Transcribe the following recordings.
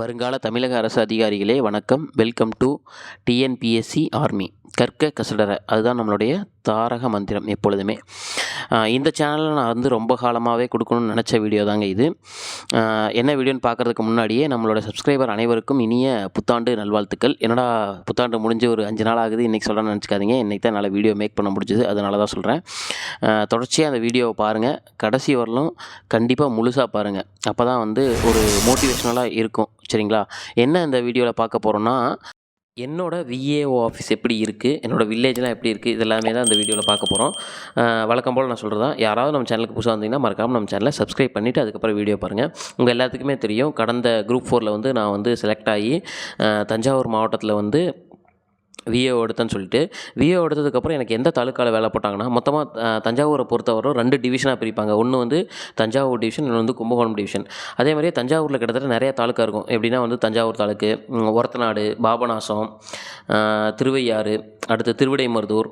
வருங்கால தமிழக அரசு அதிகாரிகளே வணக்கம். Welcome to TNPSC army. கற்க கசடற அதுதான் நம்மளுடைய தாரக மந்திரம் எப்பொழுதுமே. இந்த சேனலில் நான் ரொம்ப காலமாகவே கொடுக்கணும்னு நினச்ச வீடியோ தாங்க இது. என்ன வீடியோன்னு பார்க்குறதுக்கு முன்னாடியே நம்மளோட சப்ஸ்கிரைபர் அனைவருக்கும் இனிய புத்தாண்டு நல்வாழ்த்துக்கள். என்னடா புத்தாண்டு முடிஞ்சு ஒரு 5 நாள் ஆகுது, இன்றைக்கி சொல்கிறேன்னு நினச்சிக்காதீங்க. இன்றைக்கி தான் என்னால் வீடியோ மேக் பண்ண முடிஞ்சுது, அதனால தான் சொல்கிறேன். தொடர்ச்சியாக அந்த வீடியோவை பாருங்கள், கடைசி வரலும் கண்டிப்பாக முழுசாக பாருங்கள். அப்போ தான் ஒரு மோட்டிவேஷ்னலாக இருக்கும். சரிங்களா? என்ன இந்த வீடியோவில் பார்க்க போகிறோன்னா, என்னோடய விஏஓ ஆஃபீஸ் எப்படி இருக்குது, என்னோடய வில்லேஜ்லாம் எப்படி இருக்குது, இதெல்லாமே தான் இந்த வீடியோவில் பார்க்க போகிறோம். வழக்கம் போல் நான் சொல்கிறது தான். யாராவது நம்ம சேனலுக்கு புதுசாக வந்தீங்கன்னா மறக்காமல் நம்ம சேனலை சப்ஸ்கிரைப் பண்ணிவிட்டு அதுக்கப்புறம் வீடியோ பாருங்கள். உங்கள் எல்லாத்துக்குமே தெரியும், கடந்த குரூப் 4ல் நான் செலக்ட் ஆகி தஞ்சாவூர் மாவட்டத்தில் விஏஓ எடுத்தேன்னு சொல்லிட்டு, விஏஓ எடுத்ததுக்கப்புறம் எனக்கு எந்த தாலுக்காவில் வேலை போட்டாங்கன்னா, மொத்தமாக தஞ்சாவூரை பொறுத்தவரை 2 டிவிஷனாக பிரிப்பாங்க. ஒன்று தஞ்சாவூர் டிவிஷன், இன்னொன்று கும்பகோணம் டிவிஷன். அதே மாதிரியே தஞ்சாவூரில் கிட்டத்தட்ட நிறையா தாலுக்கா இருக்கும். எப்படின்னா தஞ்சாவூர் தாலுக்கு, ஒரத்தநாடு, பாபநாசம், திருவையாறு, அடுத்து திருவிடைமருதூர்,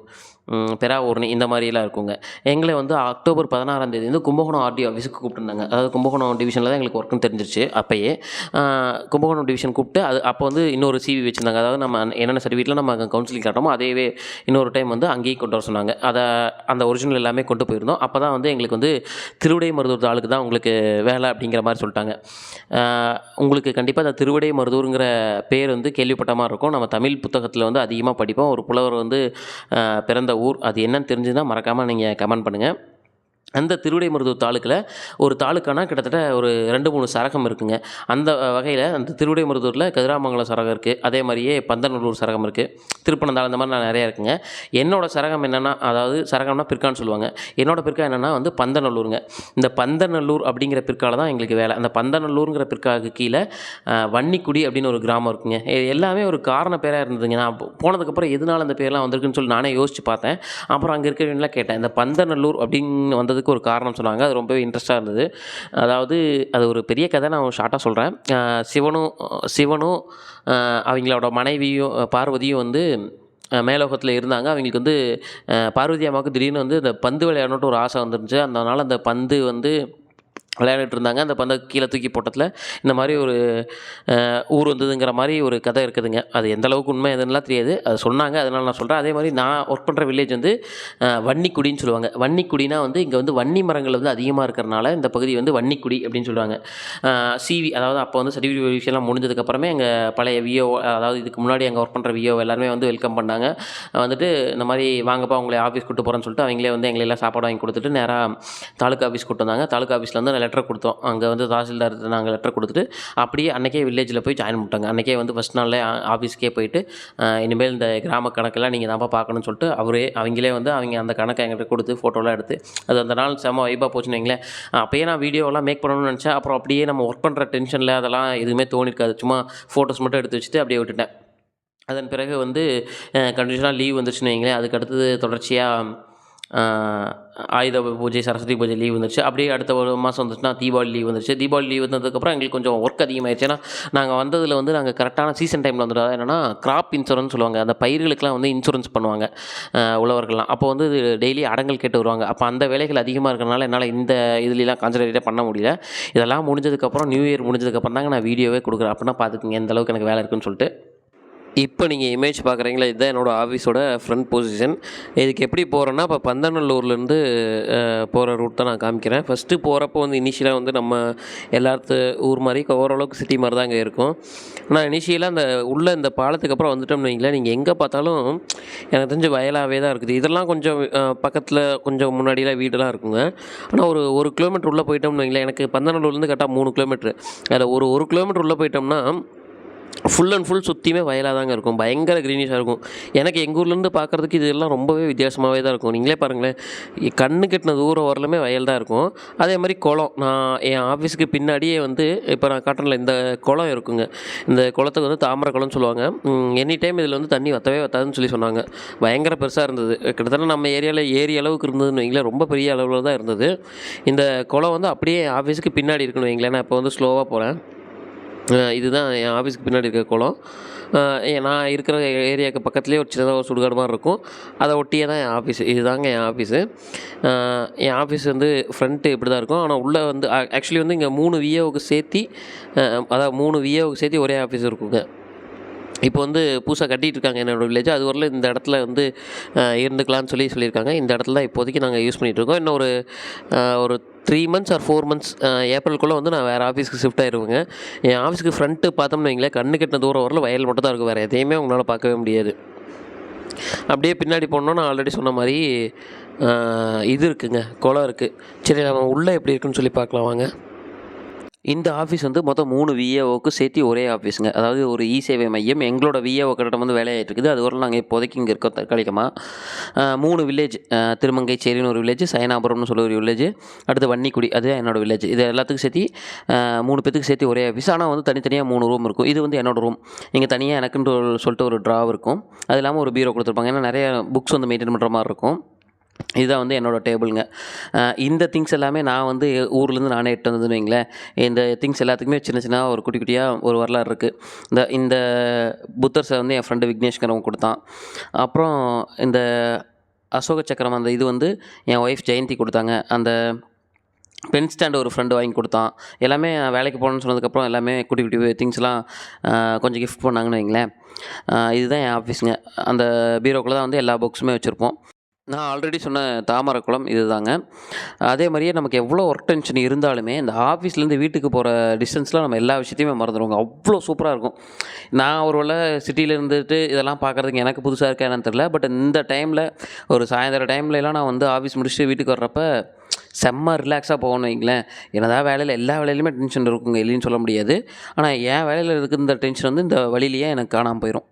பெராவூர்னி, இந்த மாதிரிலாம் இருக்குங்க. எங்களை அக்டோபர் 16ஆம் தேதி கும்பகோணம் ஆர்டிஓ ஆஃபீஸுக்கு கூப்பிட்டுருந்தாங்க. அதாவது கும்பகோணம் டிவிஷனில் தான் எங்களுக்கு ஒர்க்குன்னு தெரிஞ்சிருச்சு. அப்போயே கும்பகோணம் டிவிஷன் கூப்பிட்டு அப்போ இன்னொரு சிவி வச்சுருந்தாங்க. அதாவது நம்ம என்னென்ன சர்டிஃபிகேட்டில் நம்ம கவுன்சிலிங் காட்டுறோமோ அதையவே இன்னொரு டைம் அங்கேயும் கொண்டு வர சொன்னாங்க. அந்த ஒரிஜினல் எல்லாமே கொண்டு போயிருந்தோம். அப்போ தான் எங்களுக்கு திருவிடைமருதூர் தாலுக்கு தான் உங்களுக்கு வேலை அப்படிங்கிற மாதிரி சொல்லிட்டாங்க. உங்களுக்கு கண்டிப்பாக அந்த திருவிடைமருதூருங்கிற பேர் கேள்விப்பட்ட மாதிரி இருக்கும். நம்ம தமிழ் புத்தகத்தில் அதிகமாக படிப்போம். ஒரு புலவர் பிறந்த ஊர் அது என்னன்னு தெரிஞ்சுன்னா மறக்காமல் நீங்கள் கமெண்ட் பண்ணுங்கள். அந்த திருவிடைமருதூர் தாலுக்கில் ஒரு தாலுக்கானா கிட்டத்தட்ட ஒரு 2-3 சரகம் இருக்குங்க. அந்த வகையில் அந்த திருவிடைமருதூரில் கதிராமங்கலம் சரகம் இருக்குது. அதே மாதிரியே பந்தநல்லூர் சரகம் இருக்குது, திருப்பனந்தாள், இந்த மாதிரி நிறையா இருக்குங்க. என்னோடய சரகம் என்னென்னா, அதாவது சரகம்னா பிற்கான்னு சொல்லுவாங்க. என்னோடய பிற்கா என்னென்னா பந்தநல்லூருங்க. இந்த பந்தநல்லூர் அப்படிங்கிற பிற்கால தான் எங்களுக்கு வேலை. அந்த பந்தநல்லூருங்கிற பிற்காவுக்கு கீழே வன்னிக்குடி அப்படின்னு ஒரு கிராமம் இருக்குங்க. எல்லாமே ஒரு காரண பேராக இருந்ததுங்க. நான் போனதுக்கப்புறம் எதனால் அந்த பேர்லாம் வந்திருக்குன்னு சொல்லி நானே யோசித்து பார்த்தேன். அப்புறம் அங்கே இருக்கிறவங்களாம் கேட்டேன். இந்த பந்தநல்லூர் அப்படின்னு வந்ததுக்கு ஒரு காரணம் சொன்னாங்க. அது ரொம்பவே இன்ட்ரெஸ்ட்டாக இருந்தது. அதாவது அது ஒரு பெரிய கதை, நான் ஷார்ட்டாக சொல்கிறேன். சிவனும் அவங்களோட மனைவியும் பார்வதியும் மேலோகத்தில் இருந்தாங்க. அவங்களுக்கு பார்வதி அம்மாவுக்கு திடீர்னு இந்த பந்து விளையாடணுன்ட்டு ஒரு ஆசை வந்துருந்துச்சு. அதனால் அந்த பந்து விளையாடிட்டு இருந்தாங்க. அந்த பந்தை கீழே தூக்கி போட்டத்தில் இந்த மாதிரி ஒரு ஊர் வந்ததுங்கிற மாதிரி ஒரு கதை இருக்குதுங்க. அது எந்த அளவுக்கு உண்மை எதுன்னெலாம் தெரியாது, அது சொன்னாங்க, அதனால் நான் சொல்கிறேன். அதே மாதிரி நான் ஒர்க் பண்ணுற வில்லேஜ் வன்னிக்குடின்னு சொல்லுவாங்க. வன்னிக்குடினா இங்கே வன்னி மரங்கள் அதிகமாக இருக்கிறனால இந்த பகுதி வன்னிக்குடி அப்படின்னு சொல்லுவாங்க. சிவி, அதாவது அப்போ சர்டிஃபிகேட் வெரிஃபிகேஷன்லாம் முடிஞ்சதுக்கப்புறமே எங்கள் பழைய விஓ, அதாவது இதுக்கு முன்னாடி அங்கே ஒர்க் பண்ணுற விஓ எல்லாருமே வெல்கம் பண்ணாங்க. இந்த மாதிரி வாங்கப்பா உங்களை ஆஃபீஸ் கூப்பிட்டு போகிறேன்னு சொல்லிட்டு அவங்களே எங்களெல்லாம் சாப்பாடு வாங்கி கொடுத்துட்டு நேராக தாலுக்கா ஆஃபீஸ் கூப்பிட்டு வந்தாங்க. தாலுக்கா ஆஃபீஸில் லெட்டர் கொடுத்தோம். அங்கே தாசில்தார் நாங்கள் லெட்டர் கொடுத்துட்டு அப்படியே அன்றைக்கே வில்லேஜில் போய் ஜாயின் பண்ணிட்டாங்க. அன்றைக்கே ஃபஸ்ட் நாளில் ஆஃபீஸ்க்கே போயிட்டு இனிமேல் இந்த கிராம கணக்கெல்லாம் நீங்கள் தான்ப்பா பார்க்கணும்னு சொல்லிட்டு அவங்களே அவங்க அந்த கணக்கை எங்கிட்ட கொடுத்து ஃபோட்டோலாம் எடுத்து அது அந்த நாள் செம்ம வைப்பாக போச்சுன்னு வைங்களேன். அப்போயே நான் வீடியோலாம் மேக் பண்ணணும்னு நினச்சேன். அப்புறம் அப்படியே நம்ம ஒர்க் பண்ணுற டென்ஷனில் அதெல்லாம் எதுவுமே தோணிருக்காது. சும்மா ஃபோட்டோஸ் மட்டும் எடுத்து வச்சுட்டு அப்படியே விட்டுட்டேன். அதன் பிறகு கண்டிஷனாக லீவ் வந்துச்சுன்னு வைங்களேன். அதுக்கு அடுத்தது தொடர்ச்சியாக ஆயுத பூஜை, சரஸ்வதி பூஜை லீவ் வந்துருச்சு. அப்படியே அடுத்த ஒரு மாதம் வந்துச்சுன்னா தீபாவளி லீவ் வந்துருச்சு. தீபாவளி லீவ் வந்ததுக்கப்புறம் எங்களுக்கு கொஞ்சம் ஒர்க் அதிகமாகிடுச்சு. ஏன்னா நாங்கள் வந்ததில் நாங்கள் கரெக்டான சீசன் டைமில் வந்துடும். என்னென்னா கிராப் இன்சூரன்ஸ் சொல்லுவாங்க. அந்த பயிர்களுக்கெலாம் இன்சூரன்ஸ் பண்ணுவாங்க உழவர்கள்லாம். அப்போ டெய்லி அடங்கல் கேட்டு வருவாங்க. அப்போ அந்த வேலைகள் அதிகமாக இருக்கிறனால என்னால் இந்த இதுலாம் கான்சன்ட்ரேட்டாக பண்ண முடியல. இதெல்லாம் முடிஞ்சதுக்கப்புறம் நியூ இயர் முடிஞ்சதுக்கப்புறம் தாங்க நான் வீடியோவே கொடுக்குறேன். அப்படின்னா பார்த்துக்குங்க எந்த அளவுக்கு எனக்கு வேலை இருக்குன்னு சொல்லிட்டு. இப்போ நீங்கள் இமேஜ் பார்க்குறீங்களா, இதுதான் என்னோடய ஆஃபீஸோட ஃப்ரண்ட் பொசிஷன். இதுக்கு எப்படி போகிறேன்னா, இப்போ பந்தநல்லூர்லேருந்து போகிற ரூட் தான் நான் காமிக்கிறேன். ஃபஸ்ட்டு போகிறப்போ இனிஷியலாக நம்ம எல்லாத்து ஊர் மாதிரி ஓரளவுக்கு சிட்டி மாதிரி தான் அங்கே இருக்கும். ஆனால் இனிஷியலாக இந்த பாலத்துக்கு அப்புறம் வந்துட்டோம்னு வைங்களேன், நீங்கள் எங்கே பார்த்தாலும் எனக்கு தெரிஞ்ச வயலாகவே தான் இருக்குது. இதெல்லாம் கொஞ்சம் பக்கத்தில் கொஞ்சம் முன்னாடியெலாம் வீடெல்லாம் இருக்குங்க. ஆனால் ஒரு கிலோமீட்டர் உள்ளே போயிட்டோம்னு வைங்களேன், எனக்கு பந்தநல்லூர்லேருந்து கரெக்டாக 3 கிலோமீட்ரு. அதில் ஒரு கிலோமீட்டர் உள்ளே போயிட்டோம்னா ஃபுல் அண்ட் ஃபுல் சுற்றியுமே வயலாக தாங்க இருக்கும். பயங்கர க்ரீனிஷாக இருக்கும். எனக்கு எங்கள் ஊர்லேருந்து பார்க்குறதுக்கு இதெல்லாம் ரொம்பவே வித்தியாசமாகவே தான் இருக்கும். நீங்களே பாருங்களேன், கண்ணு கெட்டின தூரம் வரலுமே வயல் தான் இருக்கும். அதே மாதிரி குளம், நான் என் ஆஃபீஸுக்கு பின்னாடியே இப்போ நான் காட்டுறேன்ல இந்த குளம் இருக்குங்க. இந்த குளத்துக்கு தாமரை குளம்னு சொல்லுவாங்க. எனி டைம் இதில் தண்ணி வற்றவே வற்றாதுன்னு சொல்லி சொன்னாங்க. பயங்கர பெருசாக இருந்தது. கிட்டத்தட்ட நம்ம ஏரியாவில் ஏரி அளவுக்கு இருந்ததுன்னு வைங்களேன், ரொம்ப பெரிய அளவில் தான் இருந்தது. இந்த குளம் அப்படியே ஆஃபீஸுக்கு பின்னாடி இருக்குன்னு வைங்களேன். நான் இப்போ ஸ்லோவாக போகிறேன். இதுதான் என் ஆஃபீஸ்க்கு பின்னாடி இருக்க குளம். நான் இருக்கிற ஏரியாவுக்கு பக்கத்துலேயே ஒரு சின்னதாக ஒரு சுடுகாடு மாதிரி இருக்கும். அதை ஒட்டியே தான் என் ஆஃபீஸு. இதுதாங்க என் ஆஃபீஸு. என் ஆஃபீஸ் வந்து ஃப்ரண்ட்டு இப்படி தான் இருக்கும். ஆனால் உள்ளே வந்து ஆக்சுவலி வந்து இங்கே 3 விஏஓவுக்கு சேர்த்தி அதாவது 3 விஏஓவுக்கு சேர்த்தி ஒரே ஆஃபீஸ் இருக்குங்க. இப்போ வந்து புதுசாக கட்டிகிட்டு இருக்காங்க என்னோடய வில்லேஜ். அது வரலும் இந்த இடத்துல வந்து இருந்துக்கலான்னு சொல்லியிருக்காங்க. இந்த இடத்துல தான் இப்போதைக்கு நாங்கள் யூஸ் பண்ணிகிட்ருக்கோம். இன்னும் ஒரு 3 மந்த்ஸ் ஆர் 4 மந்த்ஸ் ஏப்ரலுக்குள்ளே வந்து நான் வேறு ஆஃபீஸ்க்கு ஷிஃப்ட் ஆயிடுவேங்க. என் ஆஃபீஸ்க்கு ஃப்ரண்ட்டு பார்த்தோம்னு வைங்களேன், கண்ணு கெட்டின தூரம் வரல வயல் மட்டும் தான் இருக்கும். வேறு எதையுமே உங்களால் பார்க்கவே முடியாது. அப்படியே பின்னாடி போனோன்னா நான் ஆல்ரெடி சொன்ன மாதிரி இது இருக்குங்க, குளம் இருக்குது. சரி, நம்ம உள்ளே எப்படி இருக்குன்னு சொல்லி பார்க்கலாம் வாங்க. இந்த ஆஃபீஸ் வந்து மொத்தம் 3 விஏஓவுக்கு சேர்த்து ஒரே ஆஃபீஸுங்க. அதாவது ஒரு இ சேவை மையம். எங்களோட விஏஓ கட்டடம் வந்து வேலையாகிட்டு இருக்குது. அது வரலும் நாங்கள் இப்போதைக்கு இங்கே இருக்கோம் தற்காலிகமாக. 3 வில்லேஜ், திருமங்கைச்சேரின்னு ஒரு வில்லேஜ், சயனாபுரம்னு சொல்லி ஒரு வில்லேஜ், அடுத்து வன்னிக்குடி, அதுதான் என்னோடய வில்லேஜ். இது எல்லாத்துக்கும் சேர்த்து 3 பேத்துக்கு சேர்த்து ஒரே ஆஃபீஸ். ஆனால் வந்து தனித்தனியாக 3 ரூம் இருக்கும். இது வந்து என்னோடய ரூம். இங்கே தனியாக எனக்குன்ட்டு சொல்லிட்டு ஒரு ட்ராவ் இருக்கும். அது இல்லாமல் ஒரு பீரோ கொடுத்துருப்பாங்க. ஏன்னா நிறைய புக்ஸ் வந்து மெயின்டைன் பண்ணுற மாதிரி இருக்கும். இதுதான் வந்து என்னோடய டேபிளுங்க. இந்த திங்ஸ் எல்லாமே நான் வந்து ஊர்லேருந்து நானே எட்டு வந்ததுன்னு வைங்களேன். இந்த திங்ஸ் எல்லாத்துக்குமே சின்ன சின்னதாக ஒரு குட்டி குட்டியாக ஒரு வரலாறு இருக்குது. இந்த புத்தர்ஸை வந்து என் ஃப்ரெண்டு விக்னேஷ்கரவன் கொடுத்தான். அப்புறம் இந்த அசோக சக்கரம் அந்த இது வந்து என் ஒய்ஃப் ஜெயந்தி கொடுத்தாங்க. அந்த பென் ஸ்டாண்டு ஒரு ஃப்ரெண்டு வாங்கி கொடுத்தான். எல்லாமே நான் வேலைக்கு போகணுன்னு சொன்னதுக்கப்புறம் எல்லாமே குட்டி குட்டி திங்ஸ்லாம் கொஞ்சம் கிஃப்ட் பண்ணாங்கன்னு வைங்களேன். இதுதான் என் ஆஃபீஸுங்க. அந்த பீரோக்குள்ளே தான் வந்து எல்லா புக்ஸுமே வச்சுருப்போம். நான் ஆல்ரெடி சொன்ன தாமரைக்குளம் இது தாங்க. அதே மாதிரியே நமக்கு எவ்வளோ ஒர்க் டென்ஷன் இருந்தாலுமே இந்த ஆஃபீஸ்லேருந்து வீட்டுக்கு போகிற டிஸ்டன்ஸில் நம்ம எல்லா விஷயத்தையுமே மறந்துடுவோங்க. அவ்வளோ சூப்பராக இருக்கும். நான் ஒரு வேளை சிட்டியில் இருந்துட்டு இதெல்லாம் பார்க்குறதுக்கு எனக்கு புதுசாக இருக்கா என்னன்னு தெரில. பட் இந்த டைமில் ஒரு சாயந்தரம் டைம்லலாம் நான் வந்து ஆஃபீஸ் முடிச்சுட்டு வீட்டுக்கு வர்றப்ப செம்ம ரிலாக்ஸாக போகணும் வைங்களேன். என்னதான் வேலையில் எல்லா வேலையிலுமே டென்ஷன் இருக்குங்க, இல்லைன்னு சொல்ல முடியாது. ஆனால் என் வேலையில் இருக்கிற இந்த டென்ஷன் வந்து இந்த வழியிலேயே எனக்கு காணாமல் போயிடும்.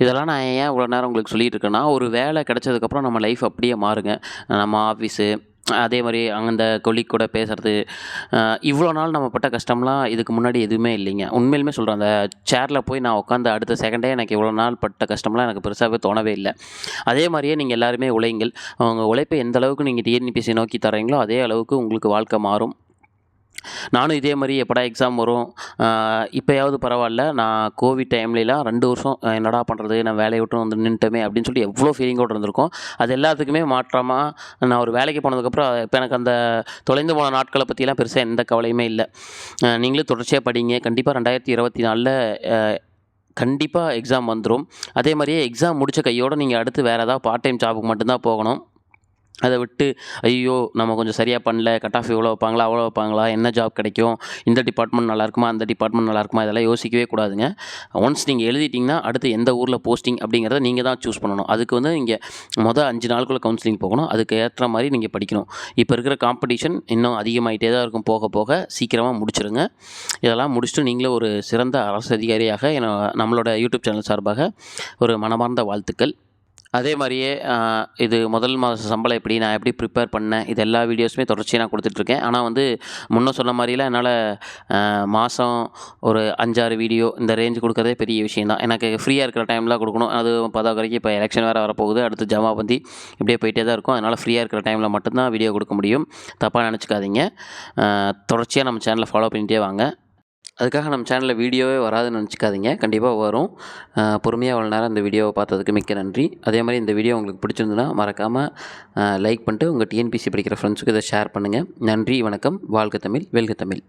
இதெல்லாம் நான் ஏன் இவ்வளோ நேரம் உங்களுக்கு சொல்லிகிட்டு இருக்கேன்னா, ஒரு வேலை கிடச்சதுக்கப்புறம் நம்ம லைஃப் அப்படியே மாறுங்க. நம்ம ஆஃபீஸு, அதே மாதிரி அங்கே அந்த கொலீக் கூட பேசுகிறது, இவ்வளோ நாள் நம்ம பட்ட கஷ்டம்லாம் இதுக்கு முன்னாடி எதுவுமே இல்லைங்க. உண்மையிலுமே சொல்கிறேன், அந்த சேரில் போய் நான் உட்காந்து அடுத்த செகண்டே எனக்கு இவ்வளோ நாள் பட்ட கஷ்டம்லாம் எனக்கு பெருசாகவே தோணவே இல்லை. அதே மாதிரியே நீங்கள் எல்லாருமே உழையுங்கள். உங்கள் உழைப்பை எந்த அளவுக்கு நீங்கள் டிஎன்பிஎஸ்சி நோக்கி தர்றீங்களோ அதே அளவுக்கு உங்களுக்கு வாழ்க்கை மாறும். நானும் இதே மாதிரி எப்படா எக்ஸாம் வரும், இப்போயாவது பரவாயில்ல, நான் கோவிட் டைம்லலாம் 2 வருஷம் என்னடா பண்ணுறது, நான் வேலையை விட்டு வந்து நின்றுட்டோமே அப்படின்னு சொல்லி எவ்வளோ ஃபீலிங்கோடு இருந்திருக்கோம். அது எல்லாத்துக்குமே மாற்றமாக நான் ஒரு வேலைக்கு போனதுக்கப்புறம் இப்போ எனக்கு அந்த தொலைந்து போன நாட்களை பற்றிலாம் பெருசாக எந்த கவலையுமே இல்லை. நீங்களும் தொடர்ச்சியாக படிங்க. கண்டிப்பாக 2024 கண்டிப்பாக எக்ஸாம் வந்துடும். அதே மாதிரியே எக்ஸாம் முடித்த கையோடு நீங்கள் அடுத்து வேறு ஏதாவது பார்ட் டைம் ஜாபுக்கு மட்டும்தான் போகணும். அதை விட்டு ஐயோ நம்ம கொஞ்சம் சரியாக பண்ணல, கட் ஆஃப் இவ்வளோ வைப்பாங்களா அவ்வளோ வைப்பாங்களா, என்ன ஜாப் கிடைக்கும், இந்த டிபார்ட்மெண்ட் நல்லாயிருக்குமா அந்த டிபார்ட்மெண்ட் நல்லாயிருக்குமா, இதெல்லாம் யோசிக்கவே கூடாதுங்க. ஒன்ஸ் நீங்கள் எழுதிட்டிங்கன்னா அடுத்து எந்த ஊரில் போஸ்டிங் அப்படிங்கிறத நீங்கள் தான் சூஸ் பண்ணணும். அதுக்கு வந்து நீங்கள் 5 நாளுக்குள்ளே கவுன்சிலிங் போகணும். அதுக்கு ஏற்ற மாதிரி நீங்கள் படிக்கணும். இப்போ இருக்கிற காம்படிஷன் இன்னும் அதிகமாகிட்டே தான் இருக்கும். போக போக சீக்கிரமாக முடிச்சிடுங்க. இதெல்லாம் முடிச்சுட்டு நீங்களே ஒரு சிறந்த அரசு அதிகாரியாக நம்மளோட யூடியூப் சேனல் சார்பாக ஒரு மனமார்ந்த வாழ்த்துக்கள். அதே மாதிரியே இது முதல் மாத சம்பளம் நான் எப்படி ப்ரிப்பேர் பண்ணேன், இது எல்லா வீடியோஸுமே தொடர்ச்சியாக நான் கொடுத்துட்ருக்கேன். ஆனால் வந்து முன்ன சொன்ன மாதிரிலாம் என்னால் மாதம் ஒரு 5-6 வீடியோ இந்த ரேஞ்சு கொடுக்குறதே பெரிய விஷயம் தான். எனக்கு ஃப்ரீயாக இருக்கிற டைம்லாம் கொடுக்கணும். அது 10 வரைக்கும் இப்போ எலெக்ஷன் வேறு வரப்போகுது, அடுத்து ஜமாபந்தி இப்படியே போயிட்டே தான் இருக்கும். அதனால் ஃப்ரீயாக இருக்கிற டைமில் மட்டும்தான் வீடியோ கொடுக்க முடியும். தப்பாக நினச்சிக்காதீங்க. தொடர்ச்சியாக நம்ம சேனலை ஃபாலோ பண்ணிகிட்டே வாங்க. அதுக்காக நம்ம சேனலில் வீடியோவே வராதுன்னு நினச்சிக்காதீங்க, கண்டிப்பாக வரும். பொறுமையாக அவ்வளோ நேரம் இந்த வீடியோவை பார்த்ததுக்கு மிக்க நன்றி. அதே மாதிரி இந்த வீடியோ உங்களுக்கு பிடிச்சிருந்துன்னா மறக்காமல் லைக் பண்ணிட்டு உங்கள் டிஎன்பிஎஸ்சி படிக்கிற ஃப்ரெண்ட்ஸுக்கு இதை ஷேர் பண்ணுங்கள். நன்றி, வணக்கம். வாழ்க தமிழ், வெல்க தமிழ்.